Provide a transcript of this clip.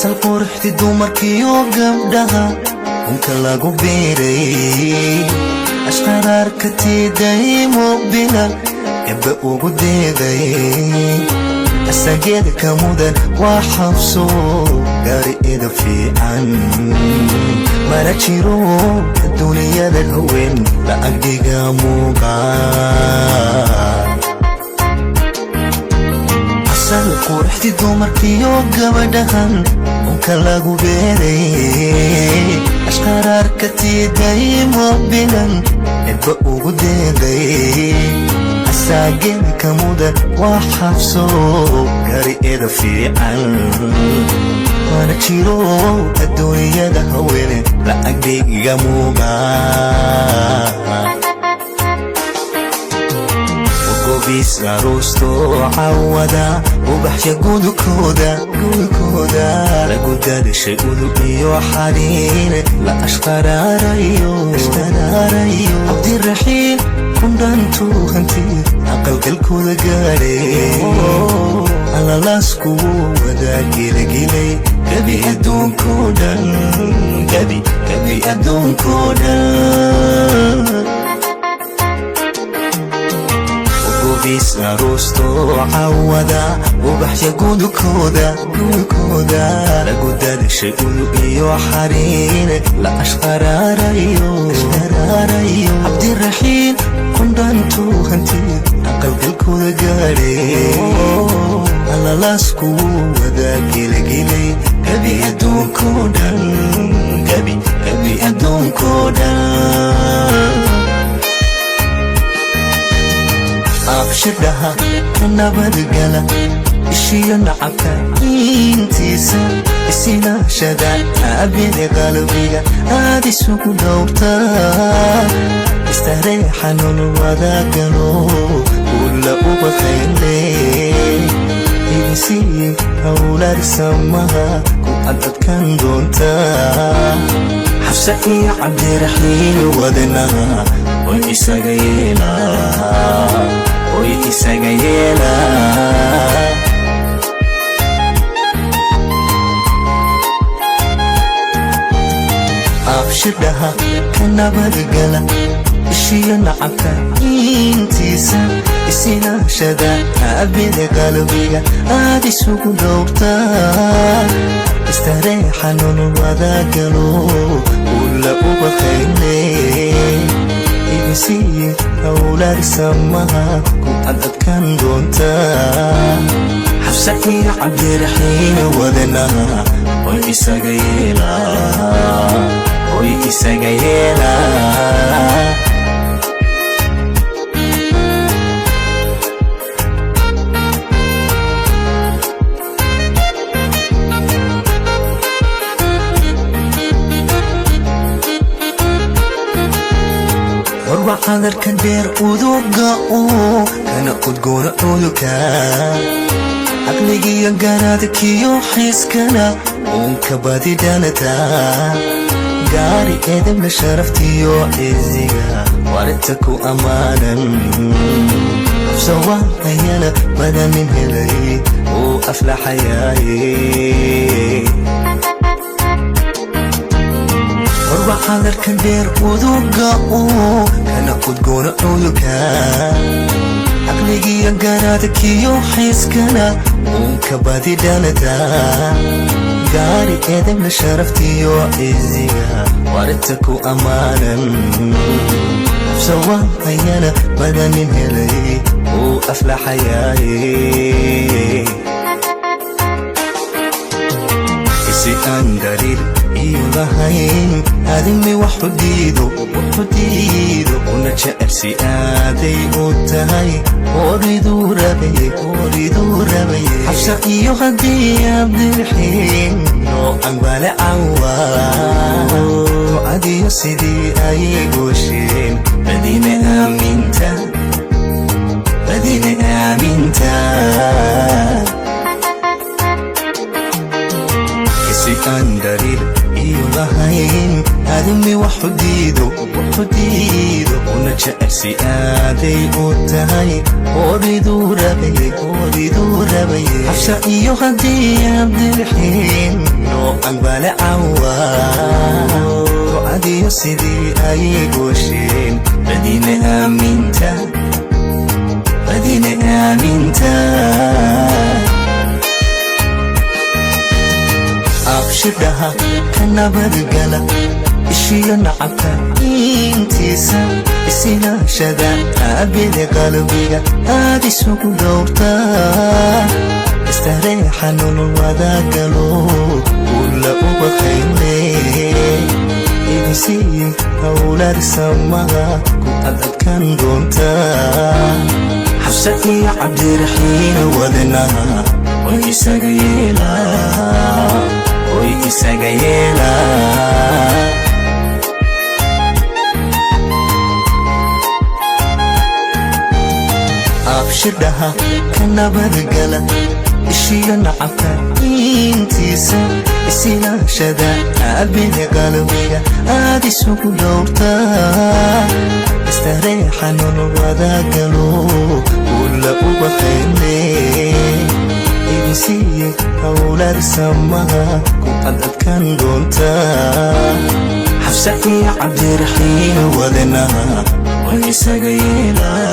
asal quruxdi dumarkiyo gabdhaha unka lagu beeray ashqaraarka tiiday muqbila eba ugu deeday asageeda ka mudan waa xabso gaari ida fiican mana jiro duniyada haween la agdiga muuqaan asal quruxdi dumarkiyo gabadhahan unka lagu beeray ashqaraarka tiiday muqbilan eba ugu deeday asageeda ka mudan waa xabso gaari ida fiican mana jiro adduunyada haween la agdiga muuqaan gobiis arosto cawada ubaxya gudukooda lagu dadashay udub iyo xariir la ashqaraarayo cabdiraxiim kundhantu hanti aqalgalkooda gaadhay alalaasku wadaa gilagilay gabi adduunkoo dhan gabi adduunkoo dhan gobiis arosto cawada ubaxya gudukooda lagu dadashay udub iyo xariir la ashqaraarayo cabdiraxiim kundhantu hanti aqalgalkooda gaadhay alalaasku wadaa gilagilay gabi adduunkoo dhan gabi adduunkoo dhan abshidhaha nabadgala ishiyo nacabka intiisa isinaashada abide qalbiga aad isugu dhowrtaa istareexa nolol wadaagano ula ubaqayle idinsiiye hawlaad samaha ku adadkan doontaa xabsa iyo cabdiraxiim wadanaha way isaga yeelaa abshidhaha nabadgala ishiyo nacabka intiisa isinaashada abide qalbiga aad isugu dhowrtaa istareexa nolol wadaagano ula ubaqayle idinsiiye hawlaad samaha ku adadkan doontaa xabsa iyo cabdiraxiim wadanaha way isaga yeelaa وعذرك دير وذوقه كان قدقون عودك عقلي ينقراتك يوحيسكنا ومكبادي دانتا قاري إذن شرفتي يوحيزيها وردتك أمانا سوا أيانا بدا من هلاي وأفلح حياي وعذرك دير وذوقه كان قدقون عودك عقلي ينقراتك يوحيسكنا ومكبادي دانتا قاري إذن شرفتي يوحيزيها وردتك أمانا سوا أيانا بدا من هلاي وأفلح حياي إسي أن دليل إيوهين هادمي وحديدو ونجأل سيادي أوتهاي أريدو ربي حفصة إيوهدي عبدالحين نو أقبال عواه وعدي سيدي أي قوشين مدينة آمنتا إسي أن دليل إيوهين هادمي وحديدو ونجأل جأسي آدي أوتاي أريدو ربي حفصة إيو هدي عبد الحين نو أقبل عوام وعدي سيدي أي قوشين بدينة آمنتا أبشرها كنا برقلا إشيو نعبتا إنتيسا إسينا شدا أبيلي قلبيا هادي سوق دورتا استريحا نوضا قلو ولا أبخيلي إنسي أولاد سماها كنت كان دونتا حفصتي عبد الرحيم وذنها ويساقيلا أبشرها كنا برقلا إشيو نعبتا إنتيسا إسينا شدا أبيني قلبيا هادي سوق دورتا استريحا نوضا قلو ولا أبخيلي إنسي أولاد سماها كنت كان دونتا حفصتي عبد الرحيم وذنها ويساقيلا